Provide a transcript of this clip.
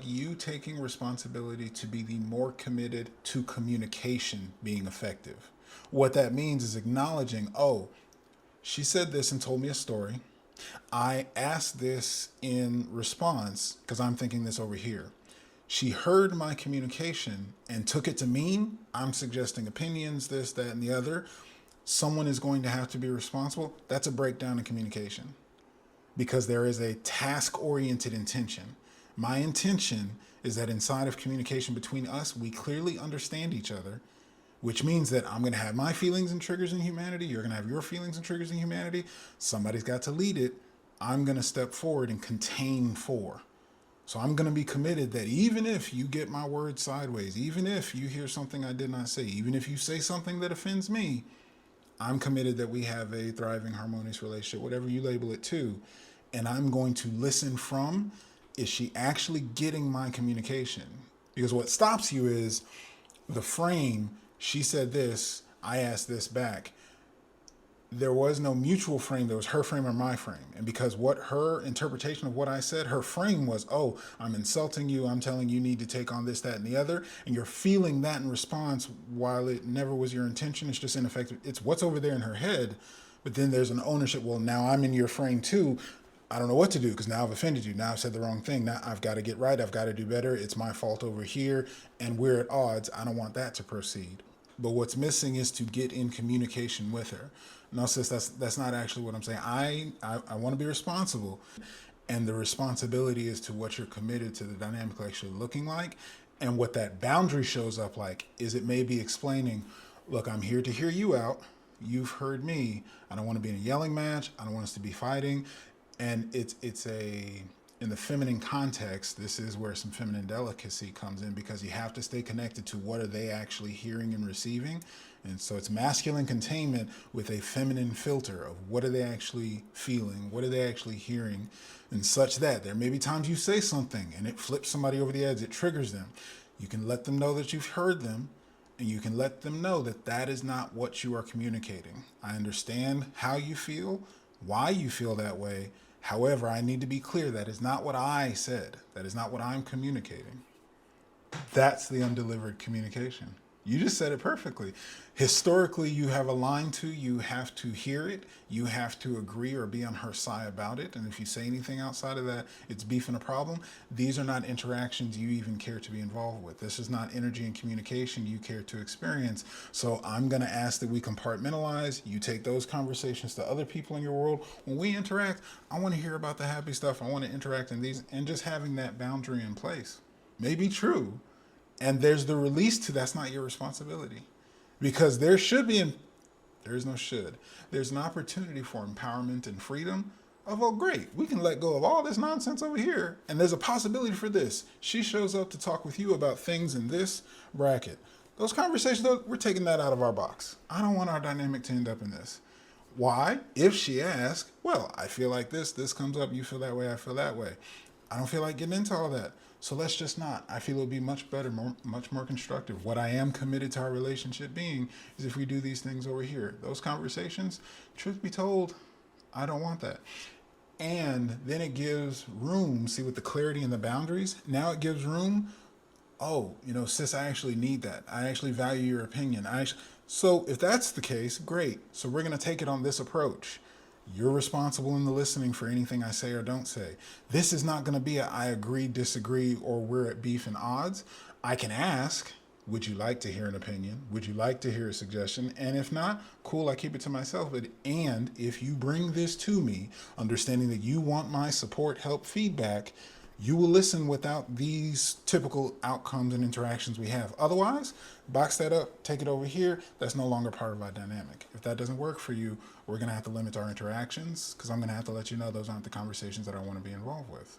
you taking responsibility to be the more committed to communication being effective. What that means is acknowledging, oh, she said this and told me a story. I asked this in response because I'm thinking this over here. She heard my communication and took it to mean I'm suggesting opinions, this, that, and the other. Someone is going to have to be responsible. That's a breakdown in communication because there is a task oriented intention. My intention is that inside of communication between us, we clearly understand each other, which means that I'm going to have my feelings and triggers in humanity. You're going to have your feelings and triggers in humanity. Somebody's got to lead it. I'm going to step forward and contain for. So I'm going to be committed that even if you get my words sideways, even if you hear something I did not say, even if you say something that offends me, I'm committed that we have a thriving, harmonious relationship, whatever you label it to. And I'm going to listen from, is she actually getting my communication? Because what stops you is the frame, she said this, I asked this back. There was no mutual frame. There was her frame or my frame. And because what her interpretation of what I said, her frame was, oh, I'm insulting you. I'm telling you need to take on this, that, and the other. And you're feeling that in response while it never was your intention. It's just ineffective. It's what's over there in her head. But then there's an ownership. Well, now I'm in your frame too. I don't know what to do because now I've offended you. Now I've said the wrong thing. Now I've got to get right. I've got to do better. It's my fault over here. And we're at odds. I don't want that to proceed. But what's missing is to get in communication with her. No, sis, that's not actually what I'm saying. I want to be responsible. And the responsibility is to what you're committed to the dynamic actually looking like. And what that boundary shows up like is it may be explaining, look, I'm here to hear you out. You've heard me. I don't want to be in a yelling match. I don't want us to be fighting. And it's a, in the feminine context, this is where some feminine delicacy comes in because you have to stay connected to what are they actually hearing and receiving. And so it's masculine containment with a feminine filter of what are they actually feeling, what are they actually hearing, and such that there may be times you say something and it flips somebody over the edge, it triggers them. You can let them know that you've heard them, and you can let them know that that is not what you are communicating. I understand how you feel, why you feel that way. However, I need to be clear that is not what I said. That is not what I'm communicating. That's the undelivered communication. You just said it perfectly. Historically, you have a line to, you have to hear it, you have to agree or be on her side about it. And if you say anything outside of that, it's beef and a problem. These are not interactions you even care to be involved with. This is not energy and communication you care to experience. So I'm going to ask that we compartmentalize. You take those conversations to other people in your world. When we interact, I want to hear about the happy stuff. I want to interact in these, and just having that boundary in place may be true. And there's the release to that's not your responsibility. Because there should be, there is no should. There's an opportunity for empowerment and freedom of, oh, great, we can let go of all this nonsense over here. And there's a possibility for this. She shows up to talk with you about things in this bracket. Those conversations, we're taking that out of our box. I don't want our dynamic to end up in this. Why? If she asks, well, I feel like this comes up, you feel that way, I feel that way. I don't feel like getting into all that. So let's just not. I feel it would be much better, much more constructive. What I am committed to our relationship being is if we do these things over here. Those conversations, truth be told, I don't want that. And then it gives room, see, with the clarity and the boundaries, now it gives room, oh, sis, I actually need that. I actually value your opinion. So if that's the case, great. So we're going to take it on this approach. You're responsible in the listening for anything I say or don't say. This is not going to be a I agree, disagree, or we're at beef and odds. I can ask, would you like to hear an opinion? Would you like to hear a suggestion? And if not, cool, I keep it to myself. And if you bring this to me, understanding that you want my support, help, feedback, you will listen without these typical outcomes and interactions we have. Otherwise, box that up, take it over here. That's no longer part of our dynamic. If that doesn't work for you, we're going to have to limit our interactions because I'm going to have to let you know those aren't the conversations that I want to be involved with.